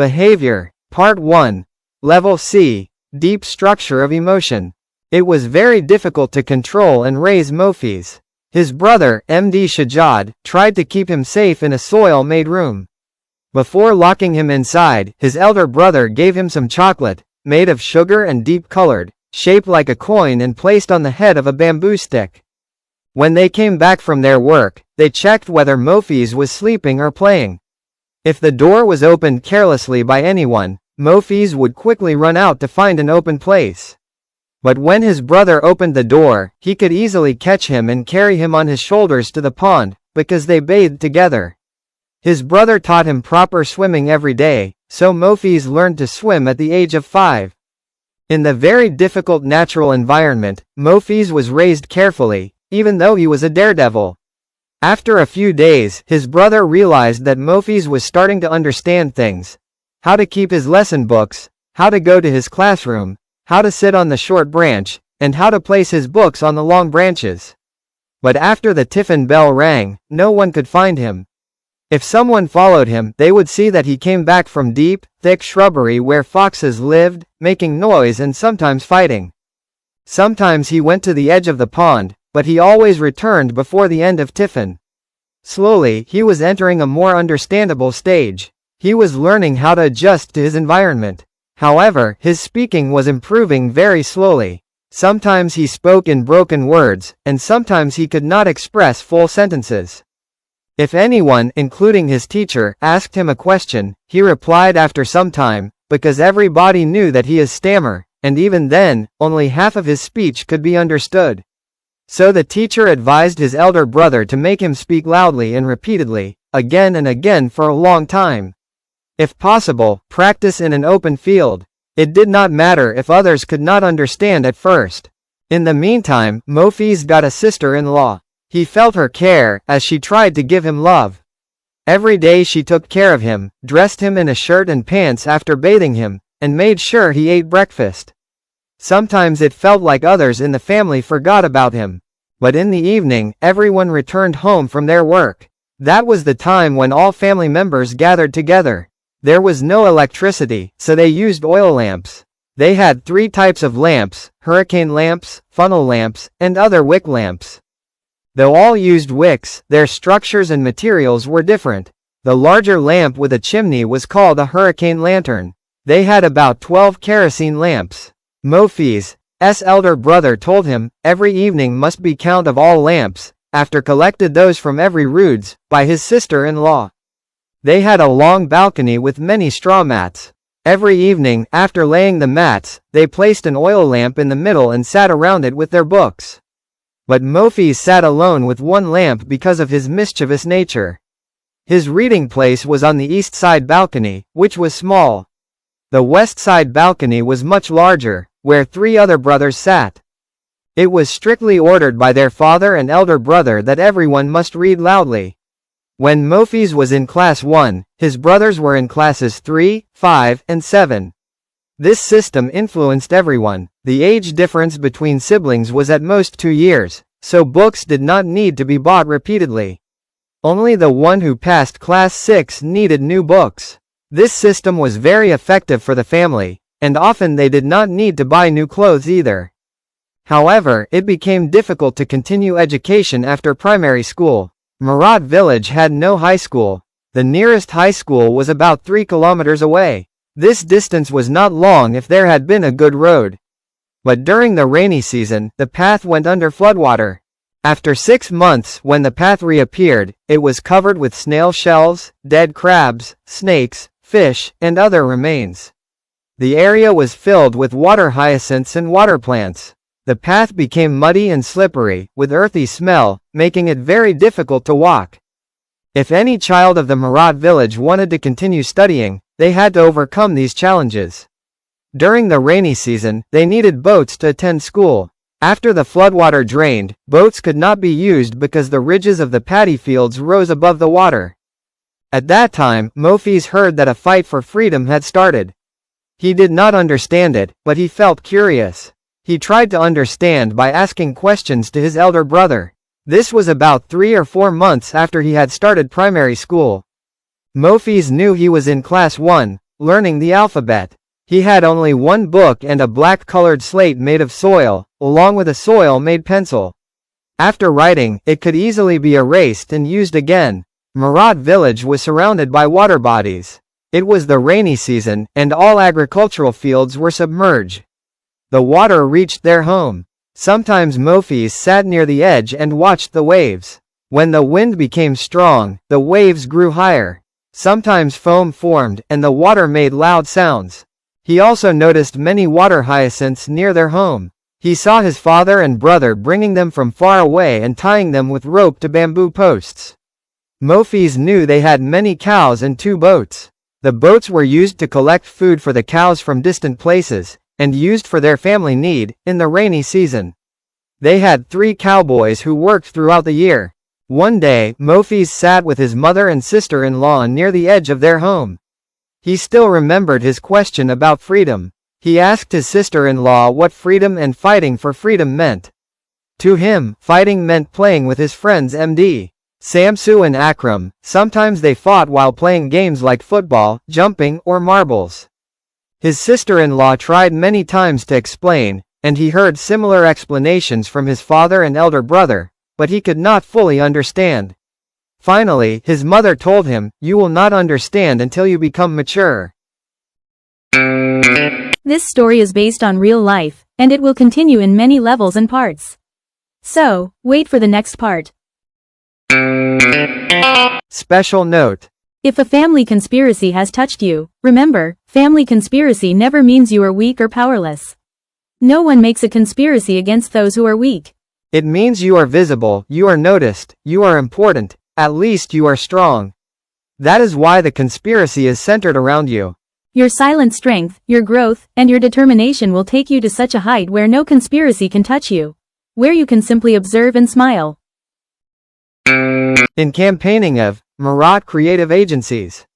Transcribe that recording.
Behavior. Part 1. Level C. Deep structure of emotion. It was very difficult to control and raise Mofiz. His brother, MD Shajad, tried to keep him safe in a soil-made room. Before locking him inside, his elder brother gave him some chocolate, made of sugar and deep-colored, shaped like a coin and placed on the head of a bamboo stick. When they came back from their work, they checked whether Mofiz was sleeping or playing. If the door was opened carelessly by anyone, Mofiz would quickly run out to find an open place. But when his brother opened the door, he could easily catch him and carry him on his shoulders to the pond, because they bathed together. His brother taught him proper swimming every day, so Mofiz learned to swim at the age of 5. In the very difficult natural environment, Mofiz was raised carefully, even though he was a daredevil. After a few days, his brother realized that Mofiz was starting to understand things. How to keep his lesson books, how to go to his classroom, how to sit on the short branch, and how to place his books on the long branches. But after the tiffin bell rang, no one could find him. If someone followed him, they would see that he came back from deep, thick shrubbery where foxes lived, making noise and sometimes fighting. Sometimes he went to the edge of the pond, but he always returned before the end of tiffin. Slowly, he was entering a more understandable stage. He was learning how to adjust to his environment. However, his speaking was improving very slowly. Sometimes he spoke in broken words, and sometimes he could not express full sentences. If anyone, including his teacher, asked him a question, he replied after some time, because everybody knew that he is stammer, and even then, only half of his speech could be understood. So the teacher advised his elder brother to make him speak loudly and repeatedly, again and again for a long time. If possible, practice in an open field. It did not matter if others could not understand at first. In the meantime, Mofiz got a sister-in-law. He felt her care, as she tried to give him love. Every day she took care of him, dressed him in a shirt and pants after bathing him, and made sure he ate breakfast. Sometimes it felt like others in the family forgot about him. But in the evening, everyone returned home from their work. That was the time when all family members gathered together. There was no electricity, so they used oil lamps. They had 3 types of lamps: hurricane lamps, funnel lamps, and other wick lamps. Though all used wicks, their structures and materials were different. The larger lamp with a chimney was called a hurricane lantern. They had about 12 kerosene lamps. Mofiz's elder brother told him, every evening must be count of all lamps, after collected those from every roods, by his sister-in-law. They had a long balcony with many straw mats. Every evening, after laying the mats, they placed an oil lamp in the middle and sat around it with their books. But Mofiz sat alone with one lamp because of his mischievous nature. His reading place was on the east side balcony, which was small. The west side balcony was much larger, where 3 other brothers sat. It was strictly ordered by their father and elder brother that everyone must read loudly. When Mofiz was in class 1, his brothers were in classes 3, 5, and 7. This system influenced everyone. The age difference between siblings was at most 2 years, so books did not need to be bought repeatedly. Only the one who passed class 6 needed new books. This system was very effective for the family, and often they did not need to buy new clothes either. However, it became difficult to continue education after primary school. Marat village had no high school. The nearest high school was about 3 kilometers away. This distance was not long if there had been a good road. But during the rainy season, the path went under floodwater. After 6 months, when the path reappeared, it was covered with snail shells, dead crabs, snakes, fish, and other remains. The area was filled with water hyacinths and water plants. The path became muddy and slippery, with earthy smell, making it very difficult to walk. If any child of the Marat village wanted to continue studying, they had to overcome these challenges. During the rainy season, they needed boats to attend school. After the floodwater drained, boats could not be used because the ridges of the paddy fields rose above the water. At that time, Mofiz heard that a fight for freedom had started. He did not understand it, but he felt curious. He tried to understand by asking questions to his elder brother. This was about 3 or 4 months after he had started primary school. Mofiz knew he was in class 1, learning the alphabet. He had only one book and a black-colored slate made of soil, along with a soil-made pencil. After writing, it could easily be erased and used again. Murat village was surrounded by water bodies. It was the rainy season, and all agricultural fields were submerged. The water reached their home. Sometimes Mofiz sat near the edge and watched the waves. When the wind became strong, the waves grew higher. Sometimes foam formed, and the water made loud sounds. He also noticed many water hyacinths near their home. He saw his father and brother bringing them from far away and tying them with rope to bamboo posts. Mofiz knew they had many cows and 2 boats. The boats were used to collect food for the cows from distant places, and used for their family need, in the rainy season. They had 3 cowboys who worked throughout the year. One day, Mofiz sat with his mother and sister-in-law near the edge of their home. He still remembered his question about freedom. He asked his sister-in-law what freedom and fighting for freedom meant. To him, fighting meant playing with his friends MD, Samsu and Akram. Sometimes they fought while playing games like football, jumping, or marbles. His sister-in-law tried many times to explain, and he heard similar explanations from his father and elder brother, but he could not fully understand. Finally, his mother told him, "You will not understand until you become mature." This story is based on real life, and it will continue in many levels and parts. So, wait for the next part. Special note. If a family conspiracy has touched you, remember, family conspiracy never means you are weak or powerless. No one makes a conspiracy against those who are weak. It means you are visible, you are noticed, you are important, at least you are strong. That is why the conspiracy is centered around you. Your silent strength, your growth, and your determination will take you to such a height where no conspiracy can touch you. Where you can simply observe and smile. In campaigning of Murat Creative Agencies.